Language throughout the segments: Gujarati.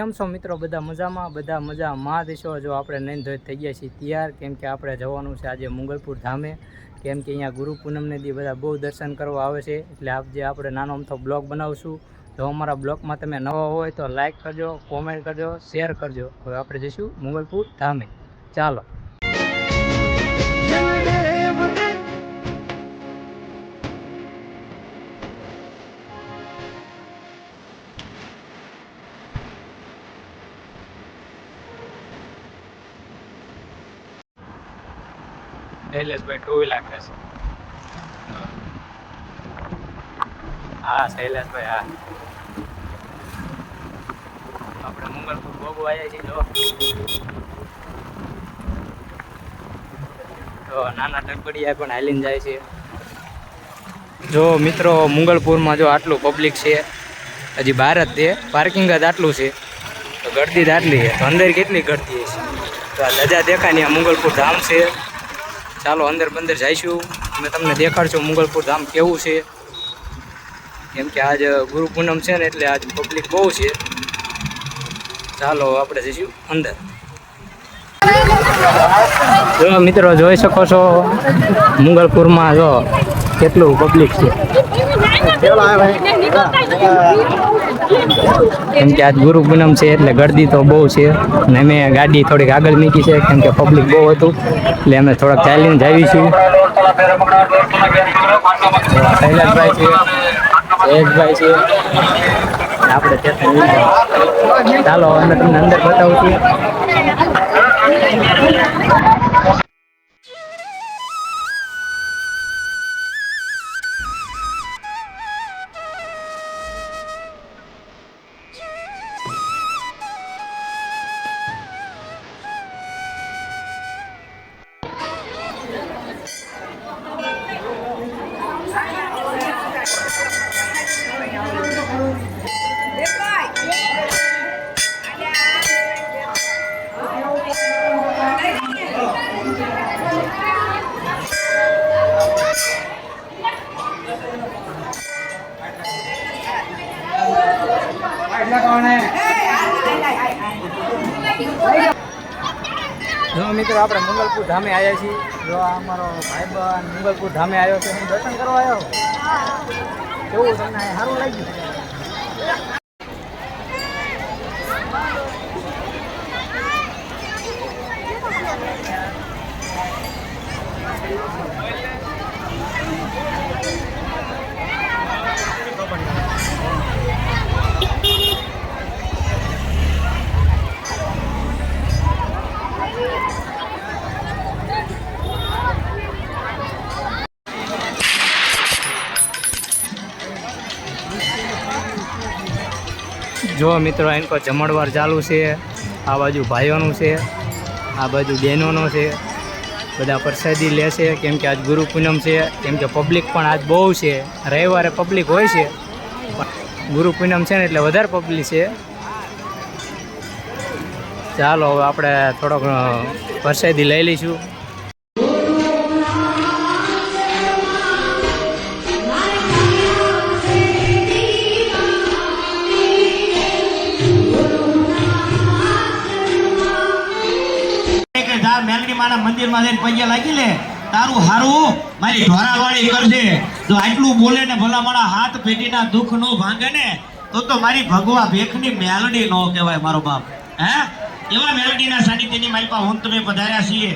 કેમ છો મિત્રો? બધા મજામાં દેશો। જો આપણે નૈન ધોઈ થઈ ગયા છીએ તૈયાર, કેમ કે આપણે જવાનું છે આજે મંગલપુર ધામે, કેમ કે અહીંયા ગુરુ પૂનમને દી બધા બહુ દર્શન કરવા આવે છે। એટલે આજે આપણે નાનો અમથો બ્લોગ બનાવશું। જો અમારા બ્લોગમાં તમે નવા હોય તો લાઈક કરજો, કોમેન્ટ કરજો, શેર કરજો। હવે આપણે જઈશું મંગલપુર ધામે, ચાલો। શૈલેષભાઈ ટુ વ્હીલર છે। હા શૈલેષભાઈ, હા આપણે મંગલપુર ભોગવા આવ્યા છીએ। જો નાના ટકડિયા પણ હાલીને જાય છે। જો મિત્રો મંગલપુરમાં જો આટલું પબ્લિક છે, હજી બહાર જ તે પાર્કિંગ જ આટલું છે, તો ગળદી જ આટલી છે, તો અંદર કેટલી ગળદી છે। તો આ ધજા દેખાય ને, આ મંગલપુર ધામ છે। ચાલો અંદર બંદર જઈશું, અમે તમને દેખાડશું મંગલપુર ધામ કેવું છે। કેમ કે આજ ગુરુ પૂનમ છે ને, એટલે આજ પબ્લિક બહુ છે। ચાલો આપણે જઈશું અંદર। જો મિત્રો જોઈ શકો છો મંગલપુરમાં જો કેટલું પબ્લિક છે। કેમ કે આજ ગુરુ પૂનમ છે એટલે ગળદી તો બહુ છે, અને અમે ગાડી થોડીક આગળ મૂકી છે, કેમ કે પબ્લિક બહુ હતું એટલે અમે થોડાક ચાલીને જાવી છીએ। શૈલેષભાઈ છે, જયેશભાઈ છે, આપણે ચાલો અમે તમને અંદર બતાવું છું। જો મિત્રો આપણે મંગલપુર ધામે આવ્યા છીએ। જો આ અમારો ભાઈબંધ મંગલપુર ધામે આવ્યો છે, હું દર્શન કરવા આવ્યો। કેવું તમને સારું લાગ્યું? જો મિત્રો એનો જમણવાર ચાલુ છે। આ બાજુ ભાઈઓનું છે, આ બાજુ બહેનોનો છે, બધા પ્રસાદી લે છે, કેમ કે આજ ગુરુ પૂનમ છે। કેમ કે પબ્લિક પણ આજ બહુ છે, રવિવારે પબ્લિક હોય છે, ગુરુ પૂનમ છે ને એટલે વધારે પબ્લિક છે। ચાલો હવે આપણે થોડોક પ્રસાદી લઈ લઈશું। મારા મંદિરમાં જઈને પૈયા લાગી લે, તારું હારું મારી ઢોરાવાળી કરજે। જો આટલું બોલે ને ભલા મારા હાથ પેટીના દુઃખ નો ભાંગે ને, તો મારી ભગવા ભેખની મેલડી નો કહેવાય મારો બાપ। હે એવા મેલડીના સાનિધ્યની મારી પાસે હું તમે પધાર્યા છીએ।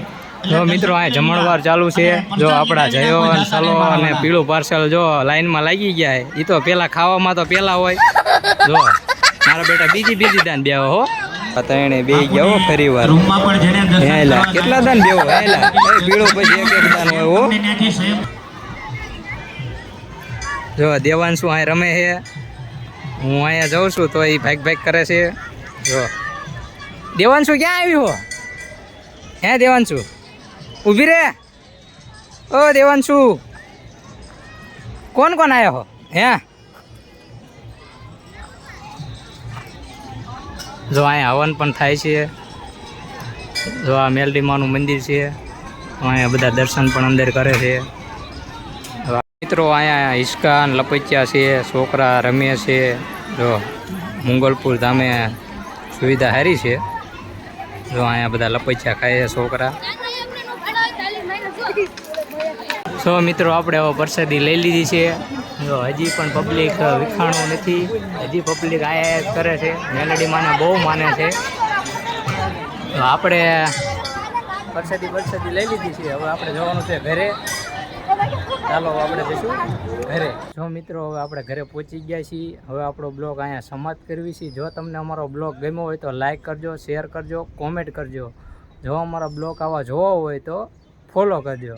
જો મિત્રો આ જમણવાર ચાલુ છે। જો આપણા જયો સલો અને પીળું પાર્સલ જો લાઈનમાં લાગી ગયા, એ તો પેલા ખાવામાં તો પેલા હોય। જો મારા બેટા બીજી દાન બેહો હો, તણે બે ગયા ફરી વાર કેટલા દાન બેવો પીળો પછી એક દાન હોય હો। જો દેવાંશુ અહીં રમે છે, હું અહીંયા જાઉં છું તો એ ભાગ કરે છે। જો દેવાંશુ ક્યાં આવ્યું હો? હે દેવાંશુ ઊભી રે। ઓ દેવાંશુ, કોણ આવ્યા હો? હે જો અહીંયા હવન પણ થાય છે। જો આ મેલડીમાનું મંદિર છે, અહીંયા બધા દર્શન પણ અંદર કરે છે। મિત્રો અહીંયા હિસકાન લપચ્યા છે, છોકરા રમે છે। જો મંગલપુર ધામે સુવિધા સારી છે. જો અહીંયા બધા લપૈયા ખાય છે છોકરા. મિત્રો આપણે હવે પ્રસાદી લઈ લીધી છે. જો હજી પણ પબ્લિક વિખાણું નથી, હજી પબ્લિક આયા જ કરે છે. મેલડી માને બહુ માને છે. તો આપણે પ્રસાદી લઈ લીધી છે. હવે આપણે જવાનું છે ઘરે. ચાલો આપણે જઈશું ઘરે. જો મિત્રો હવે આપણે ઘરે પહોંચી ગયા છીએ. હવે આપણો બ્લોગ અહીંયા સમાપ્ત કરવી છે. જો તમને અમારો બ્લોગ ગમ્યો હોય તો લાઈક કરજો, શેર કરજો, કોમેન્ટ કરજો. જો અમારા બ્લોગ આવા જોવા હોય તો ફોલો કરજો.